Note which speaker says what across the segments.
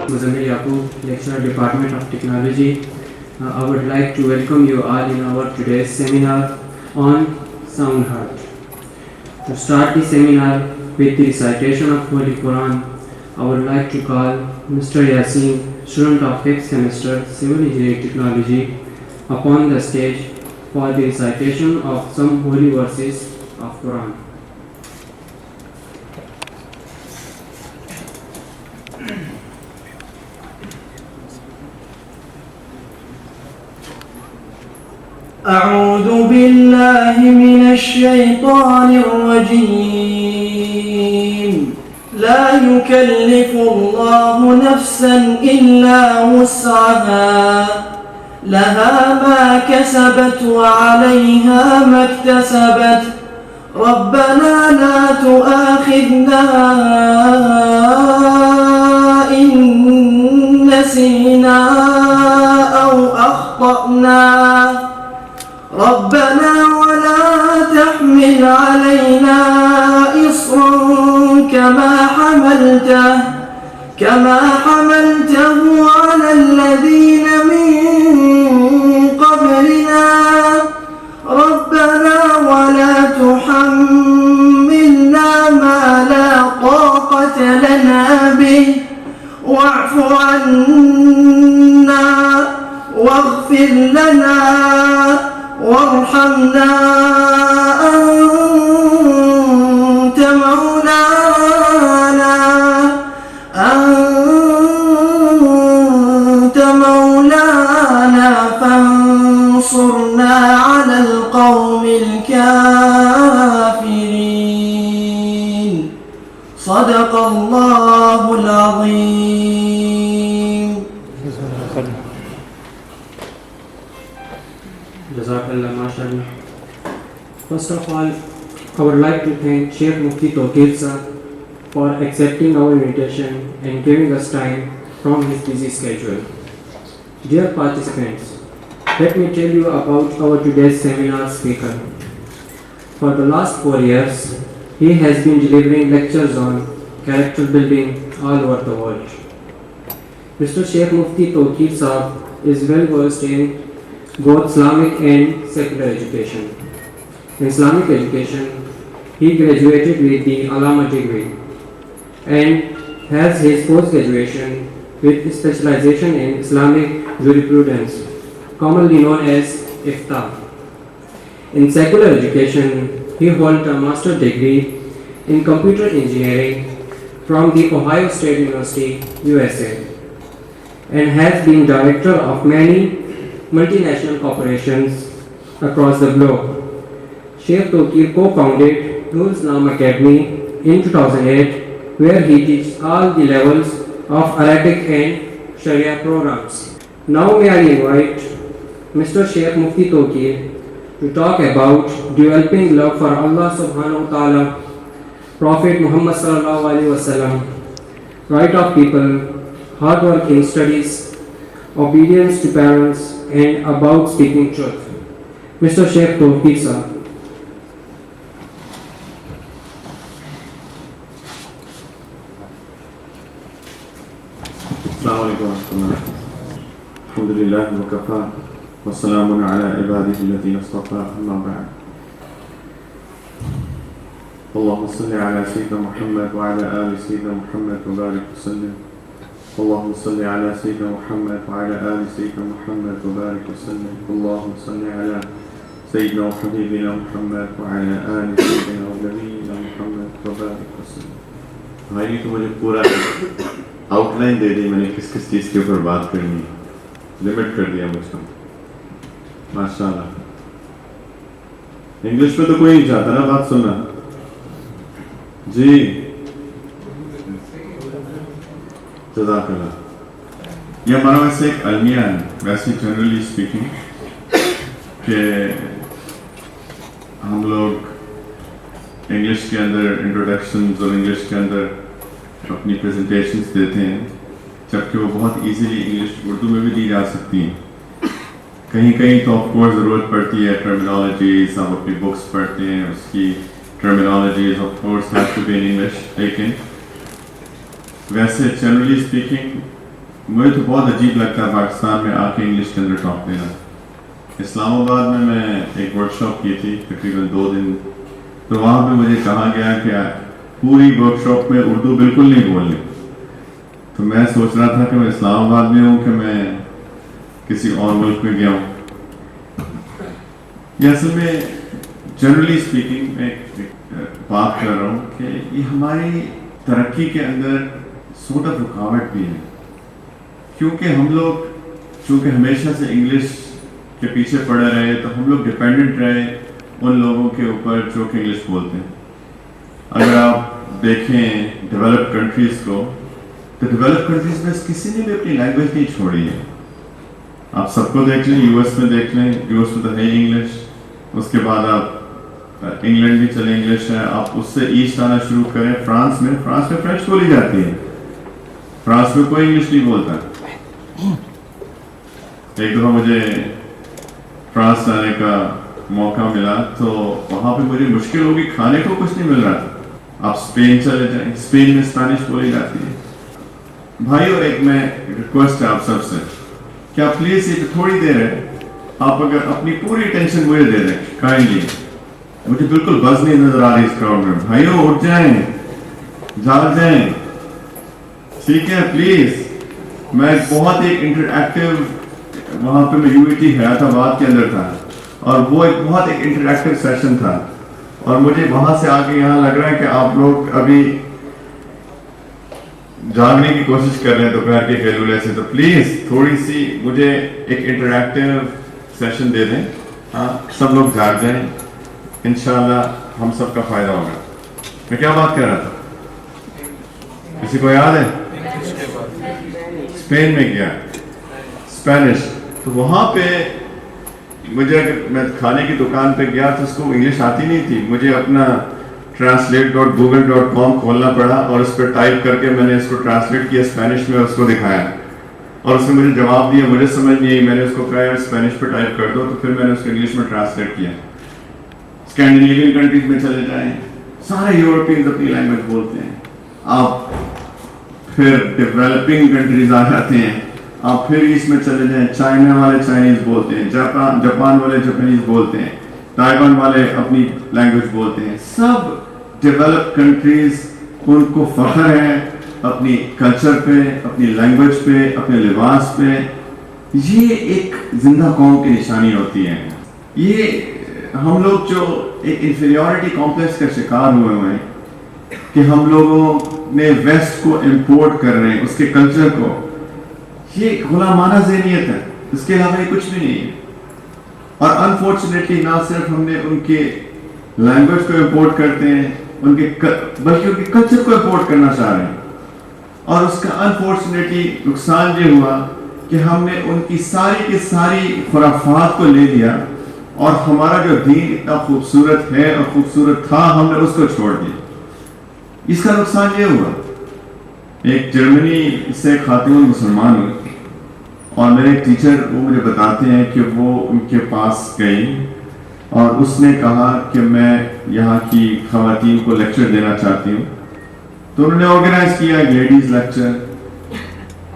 Speaker 1: Muzammil Yaqub, Lecturer, Department of Technology. I would like to welcome you all in our today's seminar on Sound Heart. To start the seminar with the recitation of Holy Quran, I would like to call Mr. Yasin, student of 5th semester Civil Engineering Technology, upon the stage for the recitation of some holy verses of Quran.
Speaker 2: أعوذ بالله من الشيطان الرجيم لا يكلف الله نفسا إلا وسعها لها ما كسبت وعليها ما اكتسبت ربنا لا تؤاخذنا إن نسينا أو أخطأنا ربنا ولا تحمل علينا إصرا كما حملته على الذين من قبلنا ربنا ولا تحملنا ما لا طاقة لنا به واعف عنا واغفر لنا وارحمنا أنت مولانا فانصرنا على القوم الكافرين صدق الله العظيم.
Speaker 1: Jazakallah, mashallah. First of all, I would like to thank Sheikh Mufti Tawqir sir for accepting our invitation and giving us time from his busy schedule. Dear participants, let me tell you about our today's seminar speaker. For the last 4 years, he has been delivering lectures on character building all over the world. Mr. Sheikh Mufti Tawqir sir is well versed in both Islamic and secular education. In Islamic education, he graduated with the Alama degree and has his post-graduation with specialization in Islamic jurisprudence, commonly known as IFTA. In secular education, he holds a master's degree in computer engineering from the Ohio State University, USA, and has been director of many multinational corporations across the globe. Sheikh Tawqir co-founded Nur Islam Academy in 2008, where he teaches all the levels of Arabic and Sharia programs. Now may I invite Mr. Sheikh Mufti Tawqir to talk about developing love for Allah subhanahu wa ta'ala, Prophet Muhammad sallallahu alaihi wasallam, right of people, hard work in studies, obedience to parents, and about speaking truth. Mr. Sheikh Tawqir sir.
Speaker 3: السلام عليكم ورحمة الله. الحمد لله وكفى والسلام على عباده الذين اصطفى أما بعد. اللهم صل على سيدنا محمد وعلى آل سيدنا محمد وبارك وسلم. اللهم صل على سيدنا محمد وعلى آل سيدنا محمد وبارك وسلم. اللهم صل على سيدنا وحبيبنا محمد وعلى آل سيدنا ونبينا محمد وبارك وسلم. بھائی تو مجھے پورا آؤٹ لائن دے دی، میں نے کس کس چیز کے اوپر بات کرنی، لمٹ کر دیا مجھ کو. ماشاء اللہ. انگلش میں تو کوئی نہیں چاہتا نا بات سننا. جی جزاک اللہ. یہ ہمارا ویسے ایک المیہ ہے ویسے جنرلی اسپیکنگ کہ ہم لوگ انگلش کے اندر انٹروڈکشنز اور انگلش کے اندر اپنی پریزنٹیشنز دیتے ہیں، جبکہ وہ بہت ایزیلی انگلش اردو میں بھی دی جا سکتی ہیں. کہیں کہیں تو آف کورس ضرورت پڑتی ہے ٹرمینالوجیز، آپ اپنی بکس پڑھتے ہیں اس کی terminologies of course has to be in English. لیکن ویسے جنرلی اسپیکنگ مجھے تو بہت عجیب لگتا ہے پاکستان میں آ کے انگلش کے اندر ٹاک دینا. اسلام آباد میں ایک ورک شاپ کی تھی تقریباً 2 دن, تو وہاں پہ مجھے کہا گیا کہ پوری ورک شاپ میں اردو بالکل نہیں بولنی. تو میں سوچ رہا تھا کہ میں اسلام آباد میں ہوں کہ میں کسی اور ملک میں گیا ہوں. یہ اصل میں جنرلی اسپیکنگ میں بات کر رہا ہوں کہ یہ ہماری ترقی کے اندر سوٹ آف رکاوٹ بھی ہے, کیونکہ ہم لوگ چونکہ ہمیشہ سے انگلش کے پیچھے پڑے رہے تو ہم لوگ ڈپینڈنٹ رہے ان لوگوں کے اوپر جو کہ انگلش بولتے ہیں. اگر آپ دیکھیں ڈیولپ کنٹریز کو, تو ڈیولپ کنٹریز میں کسی نے بھی اپنی لینگویج نہیں چھوڑی ہے. آپ سب کو دیکھ لیں, یو ایس میں دیکھ لیں, یو ایس میں تو ہے انگلش. اس کے بعد آپ انگلینڈ بھی چلے انگلش ہے, آپ اس سے ایسٹ آنا شروع کریں. فرانس میں فرینچ بولی جاتی ہے, فرانس میں کوئی انگلش نہیں بولتا. ایک دفعہ مجھے فرانس جانے کا موقع ملا تو وہاں پہ مجھے مشکل ہوگی, کھانے کو کچھ نہیں مل رہا تھا. آپ اسپین چلے جائیں, اسپین میں اسپینش بولی جاتی ہے. بھائی اور ایک میں ریکویسٹ ہے آپ سب سے کہ آپ پلیز یہ تھوڑی دیر ہے, آپ اگر اپنی پوری ٹینشن مجھے دے دیں کائنڈلی. مجھے بالکل بس نہیں نظر آ رہی اس کراؤڈ میں. بھائیو اٹھ جائیں, جاگ جائیں, ٹھیک ہے پلیز. میں بہت ایک انٹریکٹیو وہاں پہ میں یو ای ٹی حیات آباد کے اندر تھا, اور وہ ایک بہت ایک انٹریکٹیو سیشن تھا, اور مجھے وہاں سے آگے یہاں لگ رہا ہے کہ آپ لوگ ابھی جاگنے کی کوشش کر رہے ہیں دوپہر کے گلولے سے. تو پلیز تھوڑی سی مجھے ایک انٹریکٹیو سیشن دے دیں. ہاں سب لوگ جاگ جائیں, انشاءاللہ ہم سب کا فائدہ ہوگا. میں کیا بات کر رہا تھا, کسی کو یاد ہے؟ اسپین میں گیا, اسپینش. تو وہاں پہ مجھے, میں کھانے کی دکان پہ گیا تو اس کو انگلش آتی نہیں تھی. مجھے اپنا translate.google.com کھولنا پڑا, اور اس پہ ٹائپ کر کے میں نے اس کو ٹرانسلیٹ کیا اسپینش میں, اس کو دکھایا, اور اس نے مجھے جواب دیا. مجھے سمجھ نہیں آئی, میں نے اس کو کہا یار اسپینش پہ ٹائپ کر دو, تو پھر میں نے اس کو انگلش میں ٹرانسلیٹ کیا. اسکینڈینیوین کنٹریز میں چلے جائیں, سارے یورپینز اپنی لینگویج بولتے ہیں. آپ پھر ڈیولپنگ کنٹریز آ جاتے ہیں, آپ پھر اس میں چلے جائیں, چائنا والے چائنیز بولتے ہیں, جاپان والے جاپانیز بولتے ہیں, تائیوان والے اپنی لینگویج بولتے ہیں. سب ڈیولپ کنٹریز, ان کو فخر ہے اپنی کلچر پہ, اپنی لینگویج پہ, اپنے لباس پہ. یہ ایک زندہ قوم کی نشانی ہوتی ہے. یہ ہم لوگ جو ایک انفیریورٹی کمپلیکس کا شکار ہوئے ہیں کہ ہم لوگوں نے ویسٹ کو امپورٹ کر رہے ہیں, اس کے کلچر کو, یہ غلامانہ ذہنیت ہے, اس کے علاوہ یہ کچھ بھی نہیں ہے. اور انفارچونیٹلی نہ صرف ہم نے ان کے لینگویج کو امپورٹ کرتے ہیں, بلکہ ان کے کلچر کو امپورٹ کرنا چاہ رہے ہیں. اور اس کا انفارچونیٹلی نقصان یہ ہوا کہ ہم نے ان کی ساری کی ساری خرافات کو لے لیا, اور ہمارا جو دین اتنا خوبصورت ہے اور خوبصورت تھا, ہم نے اس کو چھوڑ دیا. اس کا نقصان یہ ہوا, ایک جرمنی سے خاتون مسلمان ہوئی, اور میرے ایک ٹیچر وہ مجھے بتاتے ہیں کہ وہ ان کے پاس گئی, اور اس نے کہا کہ میں یہاں کی خواتین کو لیکچر دینا چاہتی ہوں. تو انہوں نے آرگنائز کیا لیڈیز لیکچر.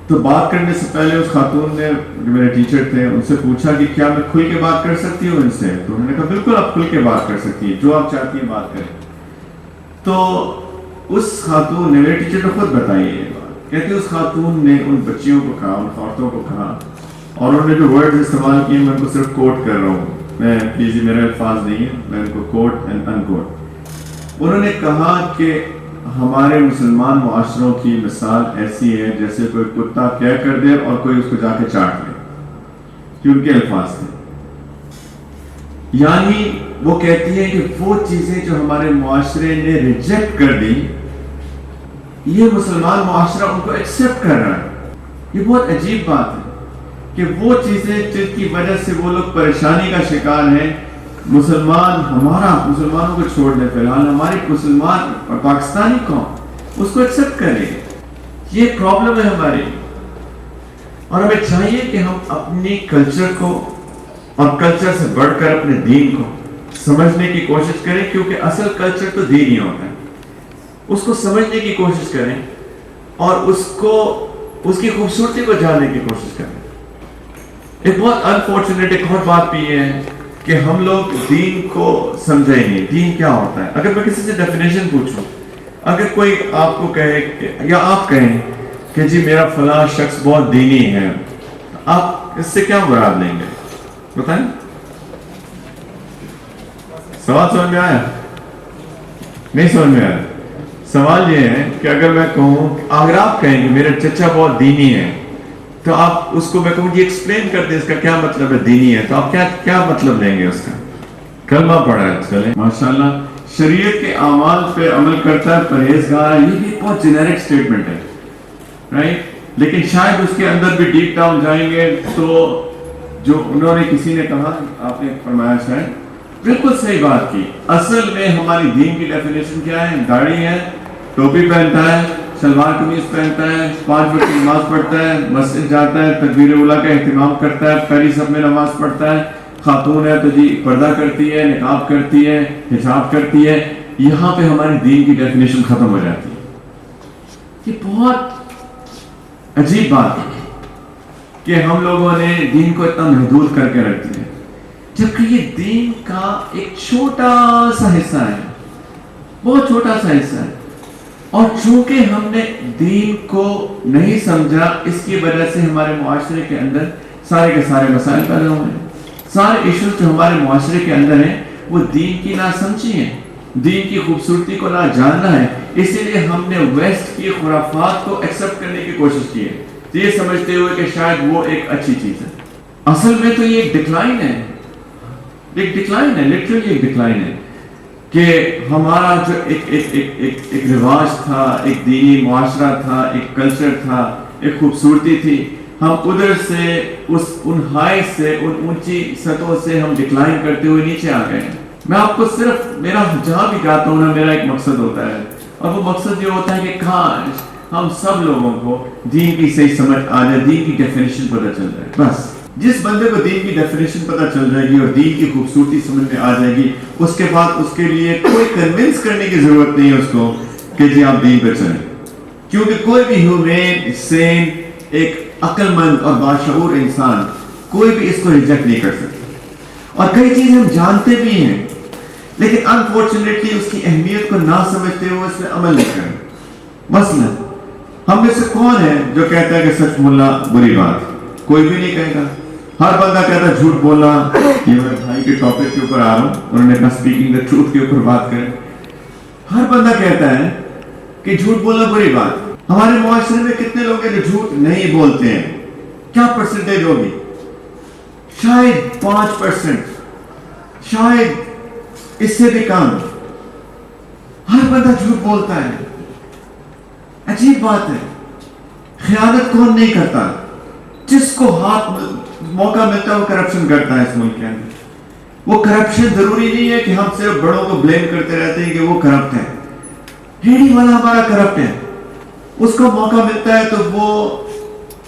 Speaker 3: تو بات کرنے سے پہلے اس خاتون نے, جو میرے ٹیچر تھے, ان سے پوچھا کہ کیا میں کھل کے بات کر سکتی ہوں ان سے. تو انہوں نے کہا بالکل آپ کھل کے بات کر سکتی ہیں, جو آپ چاہتی ہیں بات کریں. تو اس خاتون نے, میرے ٹیچر نے خود بتائی یہ بات, کہتے اس خاتون نے ان بچیوں کو کہا, ان عورتوں کو کہا, اور انہوں نے جو ورڈز استعمال کیے میں ان کو صرف کوٹ کر رہا ہوں, میں پلیز میرے الفاظ نہیں ہیں, میں ان کو کوٹ اینڈ ان کوٹ. انہوں نے کہا کہ ہمارے مسلمان معاشروں کی مثال ایسی ہے جیسے کوئی کتا کیا کر دے اور کوئی اس کو جا کے چاٹ لے. یہ ان کے الفاظ تھے. یعنی وہ کہتی ہے کہ وہ چیزیں جو ہمارے معاشرے نے ریجیکٹ کر دی, یہ مسلمان معاشرہ ان کو ایکسیپٹ کر رہا ہے. یہ بہت عجیب بات ہے کہ وہ چیزیں جن کی وجہ سے وہ لوگ پریشانی کا شکار ہیں, مسلمانوں کو چھوڑ دیں, فی الحال ہماری مسلمان اور پاکستانی قوم اس کو ایکسیپٹ کرے. یہ پرابلم ہے ہماری, اور ہمیں چاہیے کہ ہم اپنی کلچر کو اور کلچر سے بڑھ کر اپنے دین کو سمجھنے کی کوشش کریں, کیونکہ اصل کلچر تو دین ہی ہوتا ہے. اس کو سمجھنے کی کوشش کریں اور اس کو
Speaker 4: اس کی خوبصورتی کو جاننے کی کوشش کریں. ایک بہت انفارچونیٹ ایک اور بات بھی یہ ہے کہ ہم لوگ دین کو سمجھے ہی نہیں. دین کیا ہوتا ہے؟ اگر میں کسی سے ڈیفینیشن پوچھوں، اگر کوئی آپ کو کہے یا آپ کہیں کہ جی میرا فلاں شخص بہت دینی ہے، آپ اس سے کیا مراد لیں گے؟ بتائیں. سوال سمجھ میں آیا؟ نہیں سمجھ میں آیا. سوال یہ ہے کہ اگر میں کہوں، اگر آپ کہیں کہ میرا چچا بہت دینی ہے، تو آپ اس کو میں کہوں جی ایکسپلین کر دیں اس کا کیا مطلب ہے دینی ہے، تو آپ کیا مطلب لیں گے اس کا؟ کلمہ پڑھا ہے چلے ماشاءاللہ. شریعت کے اعمال پہ عمل کرتا ہے، پرہیزگار ہے، یہ بھی بہت جنیرک اسٹیٹمنٹ ہے، رائٹ؟ لیکن شاید اس کے اندر بھی ڈیپ ڈاؤن جائیں گے تو جو انہوں نے کسی نے کہا، آپ نے فرمایا شاید بالکل صحیح بات کی. اصل میں ہماری دین کی ڈیفینیشن کیا ہے؟ داڑھی ہے، ٹوپی پہنتا ہے، شلوار قمیض پہنتا ہے، 5 وقت کی نماز پڑھتا ہے، مسجد جاتا ہے، تکبیر اولیٰ کا اہتمام کرتا ہے، پہلی صف میں نماز پڑھتا ہے. خاتون ہے تو جی پردہ کرتی ہے، نقاب کرتی ہے، حجاب کرتی ہے. یہاں پہ ہماری دین کی ڈیفینیشن ختم ہو جاتی ہے. یہ بہت عجیب بات ہے کہ ہم لوگوں نے دین کو اتنا محدود کر کے رکھ دیا، جبکہ یہ دین کا ایک چھوٹا سا حصہ ہے، بہت چھوٹا سا حصہ ہے. اور چونکہ ہم نے دین کو نہیں سمجھا، اس کی وجہ سے ہمارے معاشرے کے اندر سارے کے سارے مسائل پیدا ہوئے ہیں. سارے ایشوز جو ہمارے معاشرے کے اندر ہیں وہ دین کی ناسمجھی ہیں، دین کی خوبصورتی کو نہ جاننا ہے. اسی لیے ہم نے ویسٹ کی خرافات کو ایکسپٹ کرنے کی کوشش کی ہے، یہ سمجھتے ہوئے کہ شاید وہ ایک اچھی چیز ہے. اصل میں تو یہ ایک ڈکلائن ہے، لٹرلی ایک ڈکلائن ہے کہ ہمارا جو ایک رواج تھا، ایک دینی معاشرہ تھا، ایک کلچر تھا، ایک خوبصورتی تھی، ہم ادھر سے ان ہائی سے، ان اونچی سطحوں سے ہم ڈکلائن کرتے ہوئے نیچے آ گئے ہیں. میں آپ کو صرف میرا جہاں بھی جاتا ہوں نا، میرا ایک مقصد ہوتا ہے، اور وہ مقصد یہ ہوتا ہے کہ کاش ہم سب لوگوں کو دین کی صحیح سمجھ آ جائے، دین کی ڈیفینیشن پتہ چل جائے. بس جس بندے کو دین کی ڈیفینیشن پتہ چل جائے گی اور دین کی خوبصورتی سمجھ میں آ جائے گی، اس کے بعد اس کے لیے کوئی کنونس کرنے کی ضرورت نہیں ہے اس کو کہ جی آپ دین پہ چلیں. کیونکہ کوئی بھی ہیومن سین، ایک عقل مند اور باشعور انسان کوئی بھی اس کو ریجیکٹ نہیں کر سکتا. اور کئی چیزیں ہم جانتے بھی ہیں لیکن انفارچونیٹلی اس کی اہمیت کو نہ سمجھتے ہوئے اس پہ عمل نہیں کریں. مثلا ہم میں سے کون ہے جو کہتا ہے کہ سچ بولنا بری بات؟ کوئی بھی نہیں کہے گا. ہر بندہ کہتا ہے جھوٹ بولنا. یہ میں بھائی کے ٹاپک کے اوپر آ رہا ہوں، انہوں نے کہا اسپیکنگ دا ٹروتھ کے اوپر بات کریں. ہر بندہ کہتا ہے کہ جھوٹ بولنا بری بات. ہمارے معاشرے میں کتنے لوگ ہیں جو جھوٹ نہیں بولتے ہیں؟ کیا پرسنٹیج ہوگی؟ شاید 5%، شاید اس سے بھی کم. ہر بندہ جھوٹ بولتا ہے. عجیب بات ہے. خیانت کون نہیں کرتا؟ جس کو موقع ملتا ہے وہ کرپشن کرتا ہے اس ملک کے اندر. وہ کرپشن ضروری نہیں ہے کہ ہم صرف بڑوں کو بلیم کرتے رہتے ہیں کہ وہ کرپٹ ہے. ریڑھی والا ہمارا کرپٹ ہے، اس کو موقع ملتا ہے تو وہ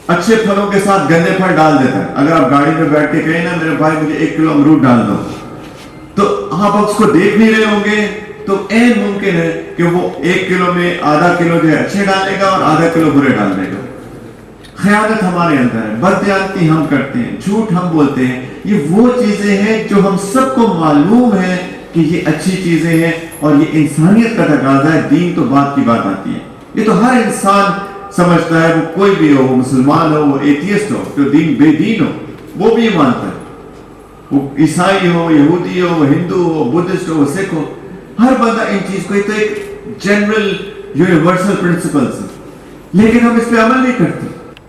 Speaker 4: اچھے پھلوں کے ساتھ گندے پھل ڈال دیتا ہے. اگر آپ گاڑی میں بیٹھ کے کہیں نا میرے بھائی مجھے 1 کلو امرود ڈال دو، تو آپ اس کو دیکھ نہیں رہے ہوں گے تو عین ممکن ہے کہ وہ 1 کلو میں آدھا کلو جو ہے اچھے ڈالے گا اور آدھا کلو برے ڈال دے گا. خیانت ہمارے اندر ہے، بددیانتی ہم کرتے ہیں، جھوٹ ہم بولتے ہیں. یہ وہ چیزیں ہیں جو ہم سب کو معلوم ہے کہ یہ اچھی چیزیں ہیں اور یہ انسانیت کا تقاضا ہے. دین تو بات کی بات آتی ہے. یہ تو ہر انسان سمجھتا ہے، وہ کوئی بھی ہو، وہ مسلمان ہو، وہ ایتھیسٹ ہو، جو دین بے دین ہو، وہ بھی یہ مانتا ہے. وہ عیسائی ہو، یہودی ہو، وہ ہندو ہو، بدھسٹ ہو، وہ سکھ ہو، ہر بندہ ان چیز کو، یہ تو ایک جنرل یونیورسل پرنسپلس ہے. لیکن ہم اس پہ عمل نہیں کرتے.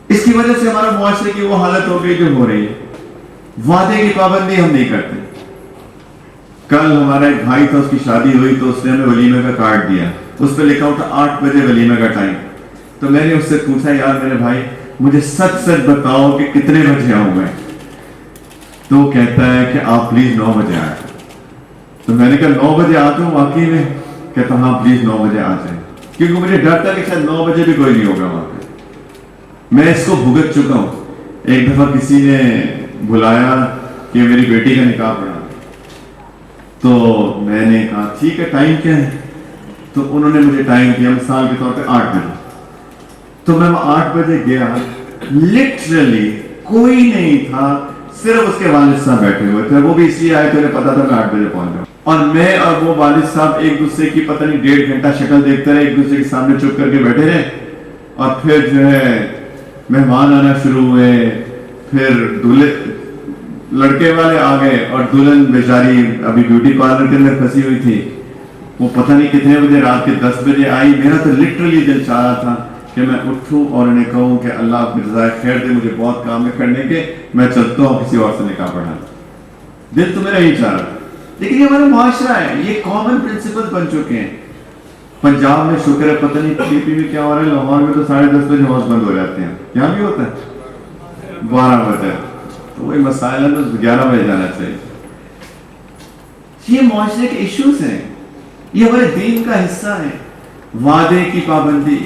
Speaker 4: اس کی وجہ سے ہمارا معاشرے کی وہ حالت ہو گئی جو ہو رہی ہے. وعدے کی پابندی ہم نہیں کرتے. کل ہمارا ایک بھائی تھا، اس کی شادی ہوئی تو اس نے ہمیں ولیمے کا کارڈ دیا. اس پہ لکھا ہوتا 8 بجے ولیمے کا ٹائم. تو میں نے اس سے پوچھا یار میرے بھائی مجھے سچ بتاؤ کہ کتنے بجے آؤں میں؟ تو وہ کہتا ہے کہ آپ پلیز 9 بجے آئے. تو میں نے کہا 9 بجے آتا ہوں واقعی میں؟ کہتا ہاں پلیز 9 بجے آ جائیں. کیونکہ مجھے ڈر تھا کہ شاید 9 بجے بھی کوئی نہیں ہوگا وہاں پہ. میں اس کو بھگت چکا ہوں. ایک دفعہ کسی نے بلایا کہ میری بیٹی کا نکاح پڑا، تو میں نے کہا ٹھیک ہے ٹائم کیا ہے؟ تو انہوں نے مجھے ٹائم دیا مثال کے طور پہ 8 بجے. تو میں 8 بجے گیا, لٹرلی کوئی نہیں تھا, صرف اس کے والد صاحب بیٹھے ہوئے تھے. وہ بھی اس لیے آئے تھے, انہیں پتا تھا میں 8 بجے پہنچ جاؤں. اور میں اور وہ والد صاحب ایک دوسرے کی پتہ نہیں 1.5 گھنٹہ شکل دیکھتے رہے, ایک دوسرے کے سامنے چپ کر کے بیٹھے رہے. اور پھر جو ہے مہمان آنا شروع ہوئے, پھر دولہے لڑکے والے آ گئے, اور دلہن بیچاری ابھی بیوٹی پارلر کے اندر پھنسی ہوئی تھی. وہ پتہ نہیں کتنے بجے, رات کے 10 بجے آئی. میرا تو لٹرلی دل چاہ رہا تھا کہ میں اٹھوں اور انہیں کہوں کہ اللہ اپنی رضا خیر دے, مجھے بہت کام ہے کرنے کے, میں چلتا ہوں کسی اور سے نکاح پڑھا. دل تو میرا یہی چاہ رہا تھا. لیکن یہ ہمارا معاشرہ ہے, یہ کامن پرنسپل بن چکے ہیں. پنجاب میں شکر ہے, پتہ نہیں پی پی میں کیا ہو رہا ہے, لاہور میں تو 10:30 بجے ہاؤس بند ہو جاتے ہیں. یہاں بھی ہوتا ہے 12 بجے. تو وہی مسائل ہے, تو 11 بجے جانا چاہیے. یہ معاشرے کے ایشوز ہیں, یہ ہمارے دین کا حصہ ہے. وعدے کی پابندی,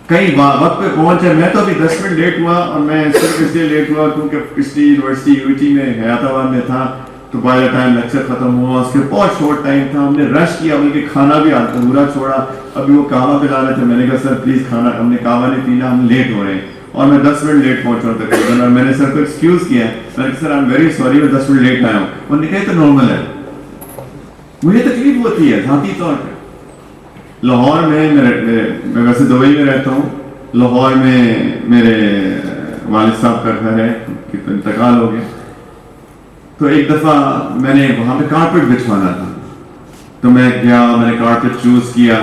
Speaker 4: کئی وقت پہ پہنچے. میں تو ابھی 10 منٹ لیٹ ہوا, اور میں صرف اس لیے لیٹ ہوا کیونکہ پچھلی یونیورسٹی UT میں حیات آباد میں تھا, تو بائی دا ٹائم لیکچر ختم ہوا اس کے بہت شارٹ ٹائم تھا. ہم نے رش کیا, بلکہ کھانا بھی ادھورا چھوڑا. ابھی وہ کہوا پلا رہے تھے, میں نے کہا سر پلیز کھانا, ہم نے کہوا نہیں پینا, ہم لیٹ ہو رہے ہیں. اور میں 10 منٹ لیٹ پہنچا ہوں تقریباً, اور میں نے سر کو ایکسکیوز کیا, میں نے کہا سر آئی ایم ویری سوری, میں 10 منٹ لیٹ آیا ہوں. انہوں نے کہا تو نارمل ہے. مجھے تکلیف ہوتی ہے ذاتی طور پہ. لاہور میں میں ویسے دبئی میں رہتا ہوں. لاہور میں میرے والد صاحب کا گھر ہے, انتقال ہو گیا. تو ایک دفعہ میں نے وہاں پہ کارپیٹ بچھوانا تھا, تو میں گیا, میں نے کارپیٹ چوز کیا,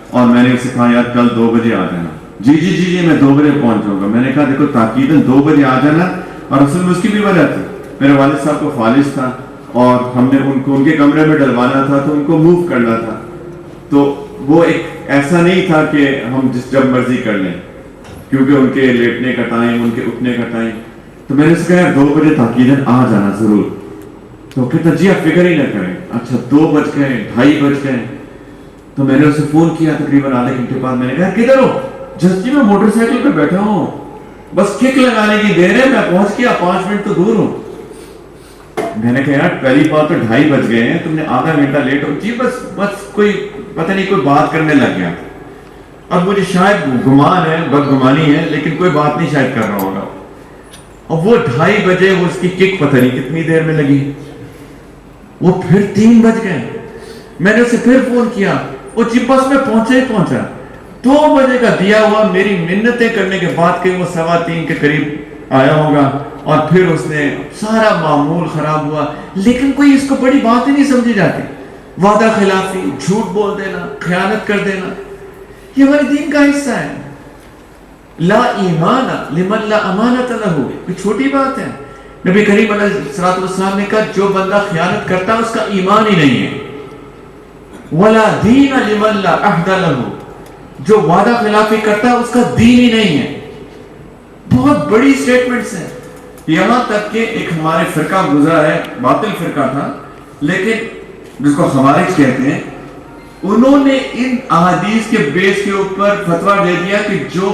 Speaker 4: اور میں نے اسے کہا یار کل 2 بجے آ جانا. جی میں 2 بجے پہنچ جاؤں گا. میں نے کہا دیکھو تاکیداً 2 بجے آ جانا. اور اصل میں اس کی بھی وجہ تھی, میرے والد صاحب کو فالج تھا, اور ہم نے ان کو ان کے کمرے میں ڈلوانا تھا, تو ان کو موو کرنا تھا. تو وہ ایک ایسا نہیں تھا کہ ہم جب مرضی کر لیں, کیونکہ ان کے لیٹنے کا ٹائم, ان کے اٹھنے کا ٹائم. تو میں نے اسے کہا 2 بجے تاکیداً آ جانا ضرور. تو کہتا جی آپ فکر ہی نہ کریں. اچھا 2 بج گئے, 2:30 بج گئے. تو میں نے اسے فون کیا تقریباً آدھے گھنٹے بعد. میں نے کہا کدھر ہو؟ جسٹ جی میں موٹر سائیکل پہ بیٹھا ہوں, بس کک لگانے کی دیر ہے, میں پہنچ گیا, 5 منٹ تو دور ہوں. میں نے کہا یار پہلی بات تو 2:30 بج گئے ہیں, تم نے آدھا گھنٹہ لیٹ ہو. جی بس کوئی پتہ نہیں, کوئی بات کرنے لگ گیا. اب مجھے شاید گمان ہے, بدگمانی ہے, لیکن کوئی بات نہیں شاید کر رہا ہوگا. اور وہ 2:30 بجے وہ اس کی کک پتہ نہیں کتنی دیر میں لگی. وہ پھر 3 بج گئے. میں نے اسے پھر فون کیا, وہ جی بس میں پہنچا. 2 بجے کا دیا ہوا, میری منتیں کرنے کے بعد کہ وہ 2:15 کے قریب آیا ہوگا. اور پھر اس نے سارا معمول خراب ہوا. لیکن کوئی اس کو بڑی بات ہی نہیں سمجھی جاتی. وعدہ خلافی, جھوٹ بول دینا, خیانت کر دینا, یہ ہمارے دین کا حصہ ہے. لا ایمان لمن لا امانت لہ, یہ چھوٹی بات ہے. نبی کریم علیہ الصلوۃ والسلام نے کہا جو بندہ خیانت کرتا ہے اس کا ایمان ہی نہیں ہے. ولا دین لمن لا عہد لہ, جو وعدہ خلافی کرتا ہے اس کا دین ہی نہیں ہے. بہت بڑی سٹیٹمنٹس ہیں. یہاں تک کہ ایک ہمارے فرقہ گزرا ہے, باطل فرقہ تھا, لیکن جس کو خوارج کہتے ہیں, انہوں نے ان احادیث کے بیس کے اوپر فتویٰ دے دیا کہ جو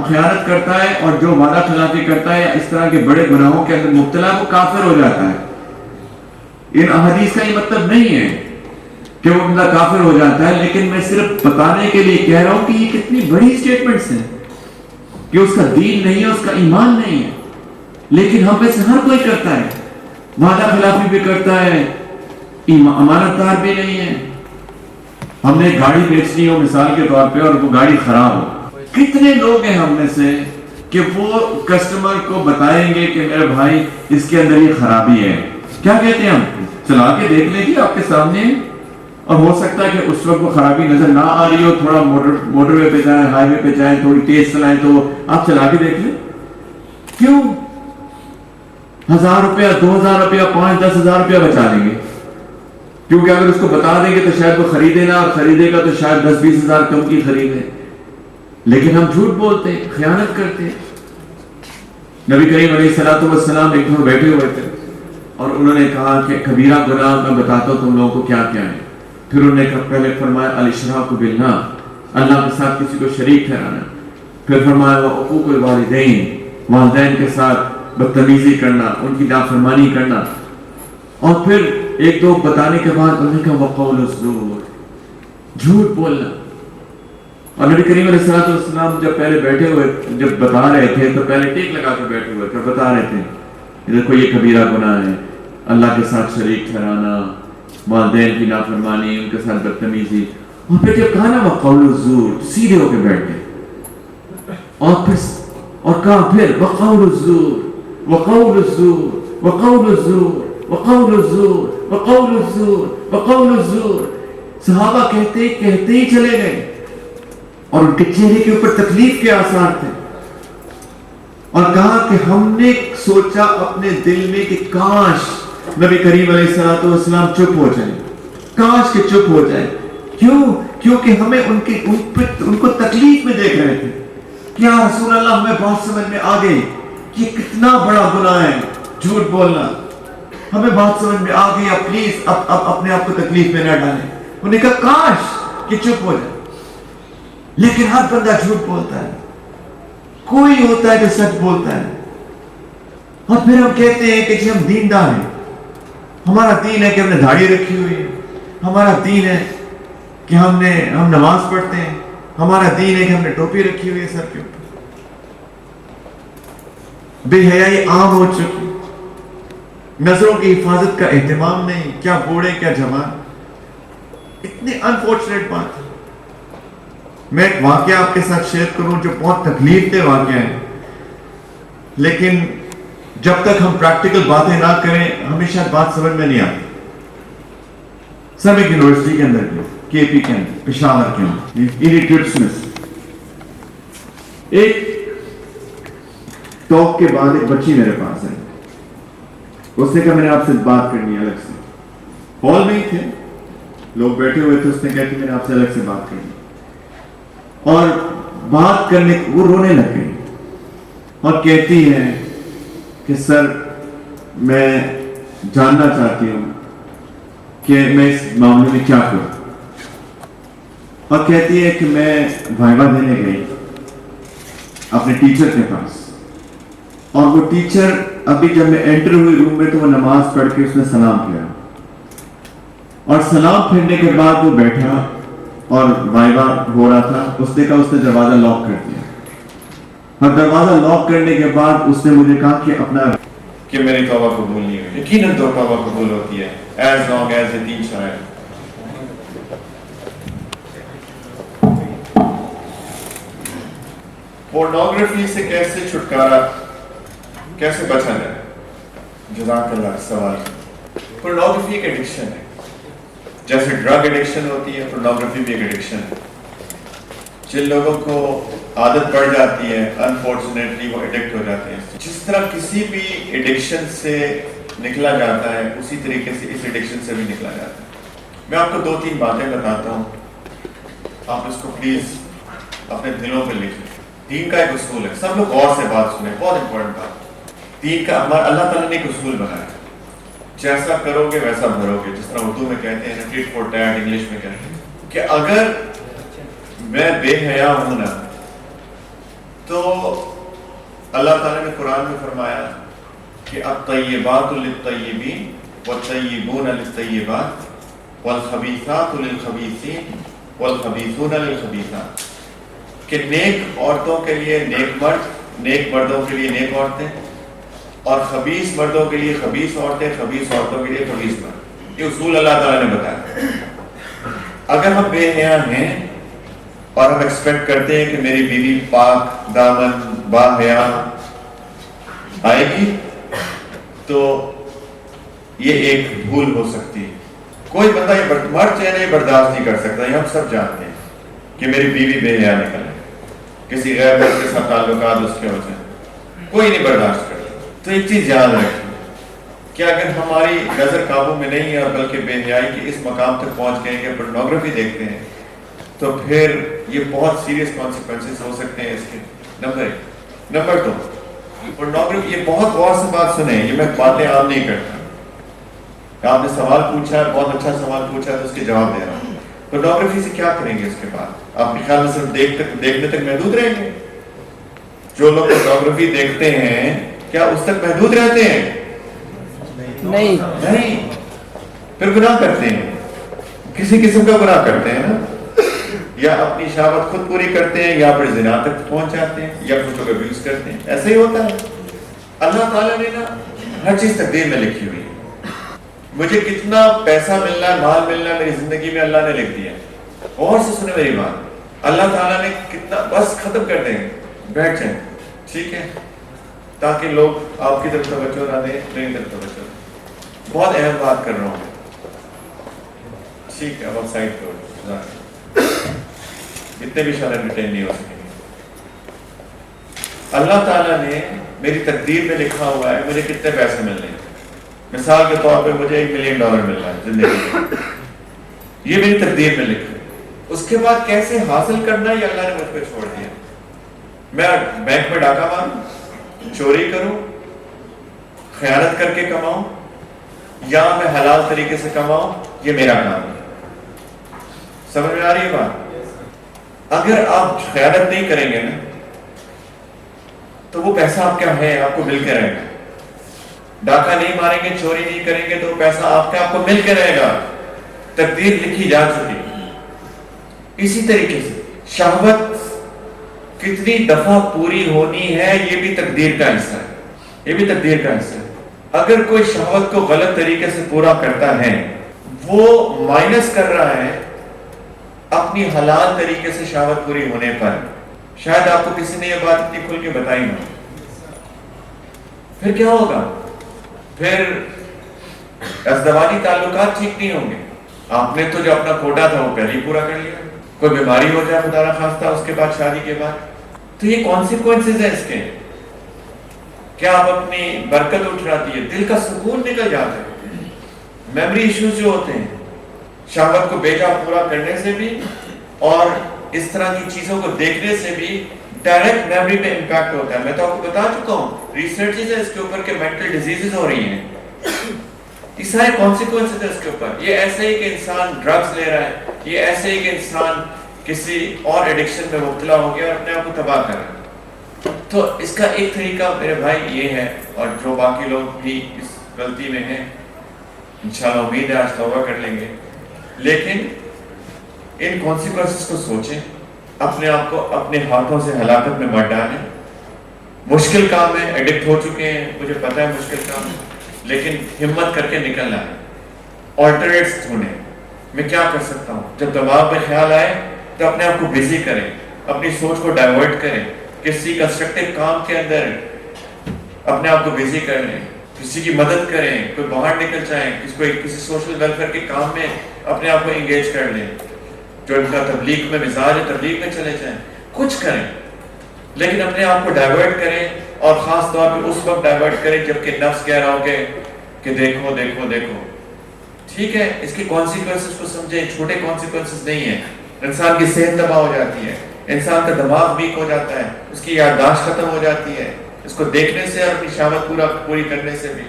Speaker 4: خیانت کرتا ہے اور جو وعدہ خلافی کرتا ہے اس طرح کے بڑے گناہوں کے اندر مبتلا ہے, وہ کافر ہو جاتا ہے. ان احادیث کا یہ مطلب نہیں ہے کہ وہ بندہ کافر ہو جاتا ہے, لیکن میں صرف بتانے کے لیے کہہ رہا ہوں کہ یہ کتنی بڑی سٹیٹمنٹس ہیں کہ اس کا دین نہیں ہے, اس کا ایمان نہیں ہے. لیکن ہم میں سے ہر کوئی کرتا ہے, وعدہ خلافی بھی کرتا ہے, امانت دار بھی نہیں ہے. ہم نے گاڑی بیچنی ہو مثال کے طور پہ, اور وہ گاڑی خراب ہو, کتنے لوگ ہیں ہم میں سے کہ وہ کسٹمر کو بتائیں گے کہ میرے بھائی اس کے اندر یہ خرابی ہے. کیا کہتے ہیں ہم, چلا کے دیکھ لیں گے آپ کے سامنے, اور ہو سکتا ہے کہ اس وقت وہ خرابی نظر نہ آ رہی ہو, تھوڑا موٹر وے پہ جائیں, ہائی وے پہ جائیں, تھوڑی تیز چلائیں, تو آپ چلا کے دیکھ لیں. کیوں 1000 روپیہ, 2000 روپیہ, 5-10 ہزار روپیہ بچا لیں گے, کیونکہ اگر اس کو بتا دیں گے تو شاید وہ خریدے نا, اور خریدے گا تو شاید 10-20 ہزار کم کی خریدے. لیکن ہم جھوٹ بولتے ہیں, خیانت کرتے ہیں. نبی کریم علیہ الصلوۃ والسلام ایک دفعہ بیٹھے ہوئے تھے, اور انہوں نے کہا کہ کبیرہ گناہ میں بتاتا ہوں تم لوگوں کو کیا کیا ہے. پھر انہوں نے پہلے فرمایا الاشراک باللہ, اللہ کے ساتھ کسی کو شریک ٹھہرانا. پھر فرمایا وعقوق الوالدین, والدین کے ساتھ بدتمیزی کرنا, ان کی نافرمانی کرنا. اور پھر ایک دو بتانے کے بعد انہوں نے کہا وقول الزور, جھوٹ بولنا. اور نبی کریم علیہ السلام جب پہلے بیٹھے ہوئے جب بتا رہے تھے تو پہلے ٹیک لگا کے بیٹھے ہوئے تھے، بتا رہے تھے دیکھو یہ کبیرہ گناہ ہے، اللہ کے ساتھ شریک ٹھہرانا، والدین کی نافرمانی، ان کے ساتھ بدتمیزی، اور پھر جب کہا نا وقول الزور، سیدھے ہو کے بیٹھ گئے اور کہا پھر وقول الزور وقول الزور وقول الزور وقول الزور وقول الزور وقول الزور. صحابہ کہتے ہی چلے گئے اور ان کے چہرے کے اوپر تکلیف کے آثار تھے، اور کہا کہ ہم نے سوچا اپنے دل میں کہ کاش نبی کریم علیہ السلام چپ ہو جائیں، کاش کہ چپ ہو جائیں. کیوں؟ کیونکہ ہمیں ان کو تکلیف میں دیکھ رہے تھے. کیا رسول اللہ ہمیں بات سمجھ میں آ گئی کہ کتنا بڑا گناہ ہے جھوٹ بولنا، ہمیں بات سمجھ میں آ گئی. اب پلیز اپنے آپ کو تکلیف میں نہ ڈالیں. انہوں نے کہا کاش کہ چپ ہو جائے، لیکن ہر بندہ جھوٹ بولتا ہے، کوئی ہوتا ہے جو سچ بولتا ہے. اور پھر ہم کہتے ہیں کہ جی ہم دیندار ہیں، ہمارا دین ہے کہ ہم نے داڑھی رکھی ہوئی ہے، ہمارا دین ہے کہ ہم نماز پڑھتے ہیں، ہمارا دین ہے کہ ہم نے ٹوپی رکھی ہوئی ہے سر کے اوپر. بے حیائی عام ہو چکی، نظروں کی حفاظت کا اہتمام نہیں، کیا بوڑھے کیا جوان. اتنی انفارچونیٹ بات ہے. میں ایک واقعہ آپ کے ساتھ شیئر کروں جو بہت تکلیف دہ واقعہ ہے، لیکن جب تک ہم پریکٹیکل باتیں نہ کریں ہمیں شاید بات سمجھ میں نہیں آتی. سب ایک یونیورسٹی کے اندر کے پی کے اندر پشاور کے اندر ایلیٹریٹس میں ایک ٹاک کے بعد ایک بچی میرے پاس ہے. اس نے کہا میں نے آپ سے بات کرنی ہے الگ سے. ہال میں ہی تھے، لوگ بیٹھے ہوئے تھے. اس نے کہا کہ میں نے آپ سے الگ سے بات کرنی، اور بات کرنے وہ رونے لگ گئی اور کہتی ہے کہ سر میں جاننا چاہتی ہوں کہ میں اس معاملے میں کیا کروں. اور کہتی ہے کہ میں وائوا دینے گئی اپنے ٹیچر کے پاس، اور وہ ٹیچر ابھی جب میں انٹر ہوئی روم میں تو وہ نماز پڑھ کے اس نے سلام کیا، اور سلام پھرنے کے بعد وہ بیٹھا اور وائوا ہو رہا تھا. اس نے کہا اس نے دروازہ لاک کر دیا، اور دروازہ لاک کرنے کے بعد اس نے مجھے کہا کہ اپنا کہ میری توبہ قبول نہیں ہوئی. یقیناً توبہ قبول ہوتی ہے ایز لانگ ایز یتیم شاید. پورنوگرافی سے کیسے چھٹکارا، کیسے بچا جائے؟ جزاک اللہ سوال. پورنوگرافی ایک ایڈکشن ہے، جیسے ڈرگ ایڈکشن ہوتی ہے پورنوگرافی بھی ایک ایڈکشن ہے. جن لوگوں کو عادت پڑ جاتی ہے انفارچونیٹلی وہ ایڈکٹ ہو جاتے ہیں. جس طرح کسی بھی ایڈکشن سے نکلا جاتا ہے اسی طریقے سے اس ایڈکشن سے بھی نکلا جاتا ہے. میں آپ کو 2-3 باتیں بتاتا ہوں، آپ اس کو پلیز اپنے دلوں پہ لکھ لیں. دین کا ایک اصول ہے، سب لوگ غور سے بات سنیں، بہت امپورٹنٹ بات. دین کا ہمارا اللہ تعالیٰ نے ایک اصول بنایا ہے، جیسا کرو گے ویسا بھرو گے. جس طرح اردو میں کہتے ہیں ٹیٹ فور ٹیٹ، انگلش میں کہتے ہیں کہ اگر میں بے حیا ہوں نا تو اللہ تعالیٰ نے قرآن میں فرمایا کہ الطیبات للطیبین والطیبون للطیبات والخبیثات للخبیثین والخبیثون للخبیثات. کہ نیک عورتوں کے لیے نیک مرد، نیک مردوں کے لیے نیک عورتیں، اور خبیث مردوں کے لیے خبیث عورتیں، خبیث عورتوں کے لیے خبیث مرد. یہ اصول اللہ تعالیٰ نے بتایا. اگر ہم بے حیا ہیں اور ہم ایکسپیکٹ کرتے ہیں کہ میری بیوی پاک دامن با حیا آئے گی تو یہ ایک بھول ہو سکتی ہے. کوئی بندہ یہ مرد چاہے نہیں برداشت نہیں کر سکتا. یہ ہم سب جانتے ہیں کہ میری بیوی بے حیا نکلے، کسی غیر مرد کے ساتھ تعلقات اس کے ہو جائیں، کوئی نہیں برداشت کرتا. تو ایک چیز یاد رکھیں کہ اگر ہماری نظر قابو میں نہیں ہے اور بلکہ بے حیائی کے اس مقام تک پہنچ گئے کہ پورنوگرافی دیکھتے ہیں تو پھر یہ بہت سیریس کانسیکوینسز ہو سکتے ہیں اس کے. Number 2 pornography. یہ بہت غور سے بات سنیں، یہ میں باتیں عام نہیں کرتا. آپ نے سوال پوچھا ہے، بہت اچھا سوال پوچھا ہے تو اس کے جواب دے رہا ہوں. پورنوگرافی سے کیا کریں گے اس کے بعد؟ آپ کے خیال میں صرف دیکھنے تک محدود رہیں گے؟ جو لوگ پورنوگرافی دیکھتے ہیں کیا اس تک محدود رہتے ہیں؟ نہیں، پھر گناہ کرتے ہیں، کسی قسم کا گناہ کرتے ہیں نا.
Speaker 5: یا اپنی شہوت خود پوری کرتے ہیں یا پھر زنا تک پہنچ جاتے ہیں یا کچھ لوگ ابیوز کرتے ہیں. ایسا ہی ہوتا ہے. اللہ تعالیٰ نے نا ہر چیز تقدیر میں لکھی ہوئی ہے. مجھے کتنا پیسہ ملنا ہے، مال ملنا ہے میری زندگی میں اللہ نے لکھ دیا. اور سے سنیں میری بات، اللہ تعالیٰ نے کتنا، بس ختم کر دیں گے، بیٹھ جائیں، ٹھیک ہے، تاکہ لوگ آپ کی طرف توجہ نہ دیں، میری طرف توجہ دیں. بہت اہم بات کر رہا ہوں. ٹھیک ہے، اب آپ سائڈ پہ ہو، اتنے بھی شاید انٹرٹین نہیں ہو سکیں گے. اللہ تعالیٰ نے میری تقدیر میں لکھا ہوا ہے مجھے کتنے پیسے ملنے ہیں. مثال کے طور پہ مجھے $1 ملین مل رہا ہے زندگی میں، یہ میری تقدیر میں لکھا ہے. اس کے بعد کیسے حاصل کرنا یہ اللہ نے مجھ پہ چھوڑ دیا. میں بینک میں ڈاکہ ماروں، چوری کروں، خیانت کر کے کماؤں، یا میں حلال طریقے سے کماؤں، یہ میرا کام ہے. سمجھ میں آ رہی ہے بات؟ اگر آپ خیانت نہیں کریں گے نا تو وہ پیسہ آپ کا ہے، آپ کو مل کے رہے گا. ڈاکہ نہیں ماریں گے، چوری نہیں کریں گے تو وہ پیسہ آپ کو مل کے رہے گا. تقدیر لکھی جا چکی. اسی طریقے سے شہوت کتنی دفعہ پوری ہونی ہے یہ بھی تقدیر کا حصہ ہے. یہ بھی تقدیر کا حصہ ہے. اگر کوئی شہوت کو غلط طریقے سے پورا کرتا ہے وہ مائنس کر رہا ہے اپنی حلال طریقے سے شہوت پوری ہونے پر. شاید آپ کو کسی نے یہ بات اتنی کھل کے بتائی نہ. پھر کیا ہوگا؟ پھر ازدواجی تعلقات ٹھیک نہیں ہوں گے. آپ نے تو جو اپنا کوٹا تھا وہ پہلے ہی پورا کر لیا. کوئی بیماری ہو جائے خدا نخواستہ اس کے بعد، شادی کے بعد، تو یہ کانسیکوینسز ہیں اس کے. کیا آپ اپنی برکت اٹھ جاتی ہے، دل کا سکون نکل جاتا ہے. میموری ایشوز جو ہوتے ہیں شہوت کو بیجا پورا کرنے سے بھی اور اس طرح کی چیزوں کو دیکھنے سے بھی ڈائریکٹ میموری پہ امپیکٹ ہوتا ہے. میں تو آپ کو بتا چکا ہوں، ریسرچز ہے اس کے اوپر کہ مینٹل ڈیزیزز ہو رہی ہیں. یہ سارے کانسیکوینسز ہیں اس کے اوپر. یہ ایسے ہی کہ انسان ڈرگز لے رہا ہے، یہ ایسے ہی کہ انسان کسی اور ایڈکشن میں مبتلا ہو گیا اور اپنے آپ کو تباہ کر رہا ہے. تو اس کا ایک طریقہ میرے بھائی یہ ہے، اور جو باقی لوگ بھی اس غلطی میں ہیں انشاءاللہ امید ہے آج توبہ کر لیں گے. لیکن ان کانسیکوینسز کو سوچیں، اپنے آپ کو اپنے ہاتھوں سے ہلاکت میں مت ڈالیں. مشکل کام ہے، ایڈکٹ ہو چکے ہیں، مجھے پتہ ہے مشکل کام ہے، لیکن ہمت کر کے نکلنا ہے. آلٹرنیٹس ڈھونڈیں، میں کیا کر سکتا ہوں. جب دماغ میں خیال آئے تو اپنے آپ کو بزی کریں، اپنی سوچ کو ڈائیورٹ کریں، کسی کنسٹرکٹیو کام کے اندر اپنے آپ کو بزی کر لیں، کسی کی مدد کریں، کوئی باہر نکل جائیں، کسی سوشل ویلفیئر کے کام میں اپنے آپ کو انگیج کر لیں. جو ان کا تبلیغ میں مزاج ہے تبلیغ میں چلے جائیں، کچھ کریں، لیکن اپنے آپ کو ڈائیورٹ کریں. اور خاص طور پہ اس وقت ڈائیورٹ کریں جبکہ نفس کہہ رہا ہو کہ دیکھو دیکھو دیکھو. ٹھیک ہے، اس کی کانسیکوینسز کو سمجھیں. چھوٹے کانسیکوینسز نہیں ہیں. انسان کی صحت تباہ ہو جاتی ہے، انسان کا دماغ ویک ہو جاتا ہے، اس کی یادداشت ختم ہو جاتی ہے اس کو دیکھنے سے اور اپنی شہوت پوری کرنے سے بھی،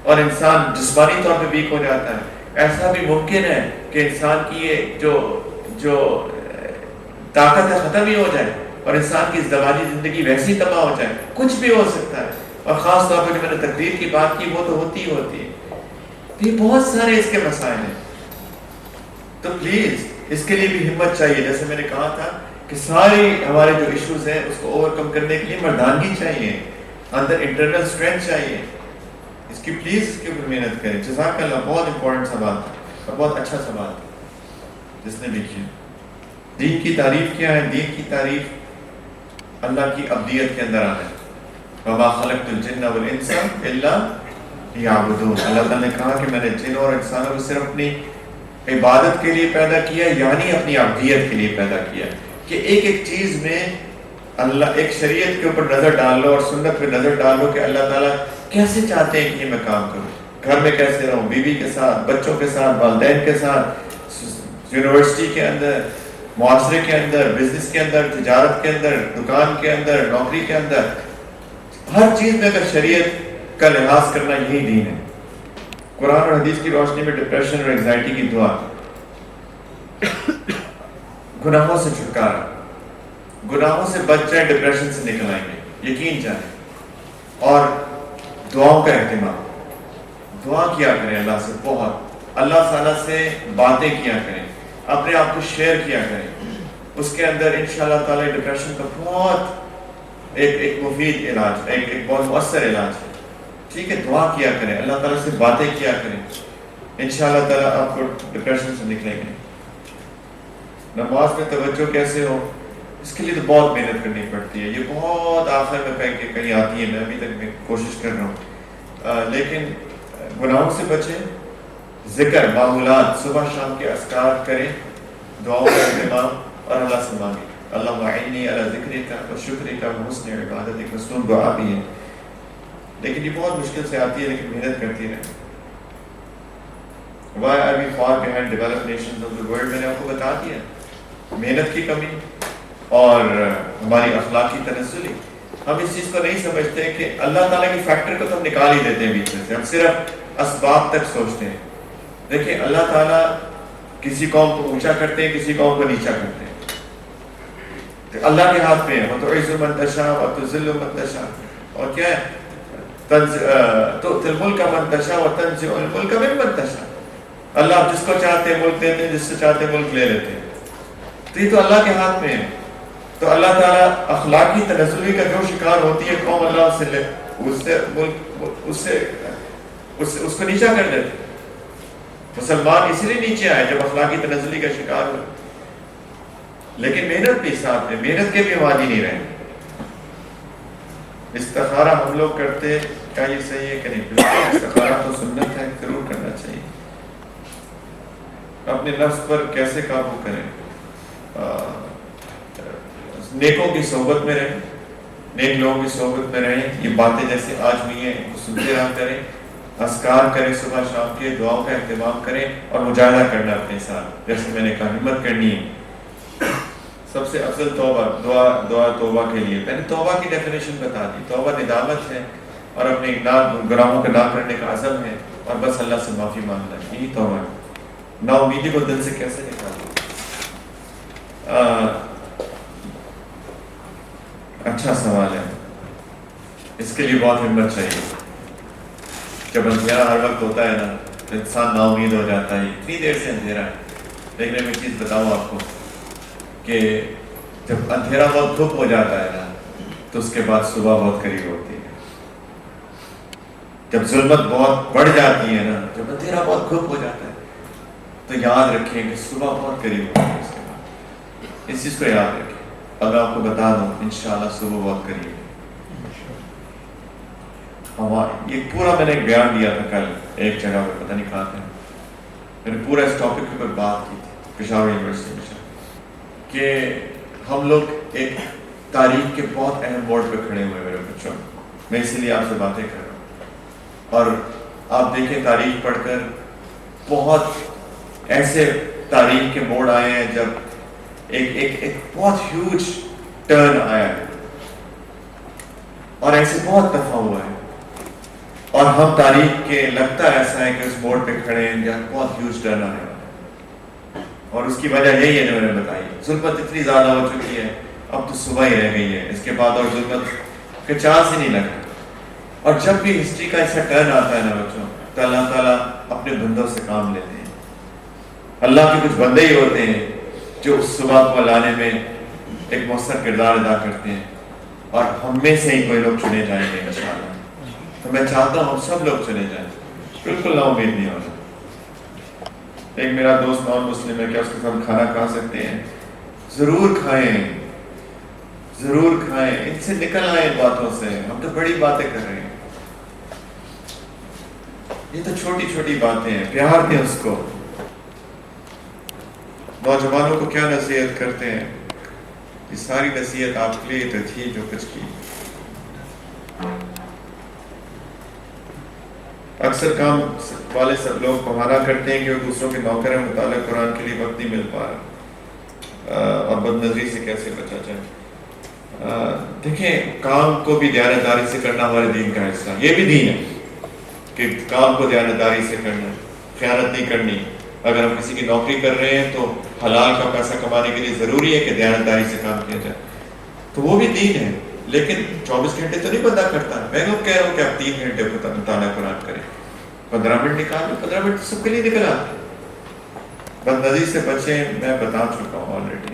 Speaker 5: اور انسان جسمانی طور پہ ویک ہو جاتا ہے. ایسا بھی ممکن ہے کہ انسان کی یہ جو طاقت ہے ختم ہی ہو جائے اور انسان کی ازدواجی زندگی ویسی تباہ ہو جائے. کچھ بھی ہو سکتا ہے. اور خاص طور پہ جو میں نے تقدیر کی بات کی وہ تو ہوتی ہی ہوتی ہے. یہ بہت سارے اس کے مسائل ہیں. تو پلیز اس کے لیے بھی ہمت چاہیے. جیسے میں نے کہا تھا کہ سارے ہمارے جو ایشوز ہیں اس کو اوور کم کرنے کے لیے مردانگی چاہیے، اندر انٹرنل اسٹرینتھ چاہیے. اس کی پلیز اس کے اوپر محنت کریں. جزاک اللہ. بہت امپورٹنٹ سوال تھا اور بہت اچھا سوال تھا جس نے لکھی. دین کی تعریف کیا ہے؟ دین کی تعریف اللہ کی ابدیت کے اندر آنا ہے. وَمَا خَلَقْتُ الْجِنَّ وَالْإِنسَ إِلَّا لِيَعْبُدُونِ. اللہ تعالیٰ نے کہا کہ میں نے جن اور انسانوں کو صرف اپنی عبادت کے لیے پیدا کیا، یعنی اپنی ابدیت کے لیے پیدا کیا. کہ ایک ایک چیز میں اللہ، ایک شریعت کے اوپر نظر ڈال لو اور سنت پہ نظر ڈال لو کہ اللہ تعالیٰ کیسے چاہتے ہیں کہ یہ میں کام کروں. گھر میں کیسے رہوں، بیوی کے ساتھ، بچوں کے ساتھ، والدین کے ساتھ، یونیورسٹی کے اندر، معاشرے کے اندر، بزنس کے اندر، تجارت کے اندر، دکان کے اندر، نوکری کے اندر، ہر چیز میں اگر شریعت کا لحاظ کرنا یہی دین ہے. قرآن اور حدیث کی روشنی میں ڈپریشن اور انگزائٹی کی دعا، گناہوں سے چھٹکارا، گناہوں سے بچ جائیں، ڈپریشن سے نکل آئیں گے، یقین جانیں. اور دعاؤں کا اہتمام، دعا کیا کریں اللہ سے بہت، اللہ تعالیٰ سے باتیں کیا کریں، اپنے آپ کو شیئر کیا کریں. اس کے اندر انشاءاللہ تعالی ڈپریشن کا بہت ایک مفید علاج، ایک بہت مؤثر علاج ہے. ٹھیک ہے، دعا کیا کریں، اللہ تعالیٰ سے باتیں کیا کریں، انشاءاللہ تعالیٰ آپ کو ڈپریشن سے نکلیں گے. نماز میں توجہ کیسے ہو، اس کے لیے تو بہت محنت کرنی پڑتی ہے. یہ بہت آخر میں کہیں آتی ہے، میں ابھی تک میں کوشش کر رہا ہوں. لیکن گناہوں سے بچیں، ذکر معمولات صبح شام کے اذکار کریں، دعاؤں کا اہتمام اور اللہ سے مانگیں. اللہم اعنی علی ذکرک و شکرک و حسن عبادتک. مصنون دعا بھی ہے، لیکن یہ بہت مشکل سے آتی ہے، لیکن محنت کرتی رہیں. Why are we far behind developed nations of the world؟ میں نے آپ کو بتا دیا، محنت کی کمی اور ہماری اخلاقی تنزلی. ہم اس چیز کو نہیں سمجھتے کہ اللہ تعالیٰ کی فیکٹر کو تو ہم نکال ہی دیتے ہیں بیچ میں سے، ہم صرف اسباب تک سوچتے ہیں. دیکھیں اللہ تعالیٰ کسی قوم کو اونچا کرتے ہیں، کسی قوم کو نیچا کرتے ہیں. اللہ کے ہاتھ میں ہے، وَتُعِزُّ مَن تَشَاءُ وَتُذِلُّ مَن تَشَاءُ. اور کیا ہے، تُؤْتِي الْمُلْكَ مَن تَشَاءُ وَتَنزِعُ الْمُلْكَ مِمَّن تَشَاءُ. اللہ جس کو چاہتے ہیں ملک دیتے ہیں، جس سے چاہتے ہیں ملک لے لیتے ہیں. تو یہ تو اللہ کے ہاتھ میں ہے. تو اللہ تعالیٰ اخلاقی تنزلی کا جو شکار ہوتی ہے قوم، اللہ اس کو نیچا کر دیتے. مسلمان اس لیے نیچے آئے جب اخلاقی تنزلی کا شکار ہوئے. لیکن محنت بھی ساتھ میں، محنت کے بھی عادی نہیں رہے. استخارہ ہم لوگ کرتے، کیا یہ صحیح ہے کہ نہیں؟ بالکل استخارہ تو سنت ہے، ضرور کرنا چاہیے. اپنے نفس پر کیسے قابو کریں؟ نیکوں کی صحبت میں رہیں، نیک لوگوں کی صحبت میں رہیں. یہ باتیں جیسے آج ہوئی ہیں ان کو سنتے رہا کریں، اذکار کریں صبح شام کے، دعاؤں کا اہتمام کریں اور مجاہدہ کرنا اپنے ساتھ. جیسے میں نے کہا ہمت کرنی ہے. سب سے افضل توبہ، دعا توبہ کے لیے. میں نے توبہ کی ڈیفینیشن بتا دی. توبہ ندامت ہے اور اپنے گناہوں کو نہ کرنے کا عزم ہے اور بس اللہ سے معافی مانگنا ہے. یہی توبہ ہے. نا امیدی کو دل سے کیسے نکالیں؟ اچھا سوال ہے، اس کے لیے بہت ہمت چاہیے. جب اندھیرا ہر وقت ہوتا ہے نا تو انسان نا امید ہو جاتا ہے، اتنی دیر سے اندھیرا ہے. لیکن میں ایک چیز بتاؤں آپ کو کہ جب اندھیرا بہت دھوپ ہو جاتا ہے نا تو اس کے بعد صبح بہت قریب ہوتی ہے. جب ظلمت بہت بڑھ جاتی ہے نا، جب اندھیرا بہت دھوپ ہو جاتا ہے تو یاد رکھیں کہ صبح بہت قریب ہوتی ہے. اس کے بعد اس چیز کو یاد رکھیں. اگر آپ کو بتا دوں انشاءاللہ صبح بہت قریب ہے. یہ پورا میں نے ایک بیان دیا تھا کل ایک جگہ پہ، پتہ نہیں کہاں تھا. میں نے پورا اس ٹاپک کے اوپر بات کی تھی پشاور یونیورسٹی میں کہ ہم لوگ ایک تاریخ کے بہت اہم موڑ پہ کھڑے ہوئے میرے بچوں. میں اسی لیے آپ سے باتیں کر رہا ہوں. اور آپ دیکھیں تاریخ پڑھ کر بہت ایسے تاریخ کے موڑ آئے ہیں جب ایک بہت ہیوج ٹرن آیا ہے اور ایسے بہت دفعہ ہوا ہے. اور ہم تاریخ کے لگتا ایسا ہے کہ اس موڑ پہ کھڑے ہیں جہاں بہت ہیوج ٹرن آنے والا ہے. اور اس کی وجہ یہی ہے جو میں نے بتائی. ظلمت اتنی زیادہ ہو چکی ہے، اب تو صبح ہی رہ گئی ہے. اس کے بعد اور ظلمت کا چانس ہی نہیں لگتا. اور جب بھی ہسٹری کا ایسا ٹرن آتا ہے نا بچوں، تو اللہ تعالیٰ اپنے بندوں سے کام لیتے ہیں. اللہ کے کچھ بندے ہی ہوتے ہیں جو اس صبح کو لانے میں ایک مؤثر کردار ادا کرتے ہیں. اور ہم میں سے ہی کوئی لوگ چنے جائیں گے انشاءاللہ. تو میں چاہتا ہوں ہم سب لوگ چلے جائیں. بالکل نا امید نہیں ہونا. ایک میرا دوست نان مسلم ہے، کیا اس کے ساتھ کھانا کھا سکتے ہیں؟ ضرور کھائیں، ضرور کھائیں. ان سے نکل آئے ان باتوں سے. ہم تو بڑی باتیں کر رہے ہیں، یہ تو چھوٹی چھوٹی باتیں ہیں. پیار دیں اس کو. نوجوانوں کو کیا نصیحت کرتے ہیں؟ یہ ساری نصیحت آپ کے لیے تو تھی جو کچھ کی. اکثر کام والے سب لوگ بہانہ کرتے ہیں کہ وہ دوسروں کے نوکر ہیں، مطالعہ قرآن کے لیے وقت نہیں مل پا رہا. اور بد نظری سے کیسے بچا جائے؟ دیکھیں کام کو بھی دیانتداری سے کرنا ہمارے دین کا حصہ. یہ بھی دین ہے کہ کام کو دیانتداری سے کرنا، خیانت نہیں کرنی. اگر ہم کسی کی نوکری کر رہے ہیں تو حلال کا پیسہ کمانے کے لیے ضروری ہے کہ دیانتداری سے کام کیا جائے. تو وہ بھی دین ہے. لیکن 24 گھنٹے تو نہیں بندہ کرتا. میں کہہ رہا ہوں کہ آپ 3 گھنٹے مطالعہ قرآن کریں، 15 منٹ نکال لیں. 15 منٹ سب کے لیے نکلا. بد نظری سے بچیں. میں بتا چکا ہوں آلریڈی.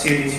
Speaker 6: CDC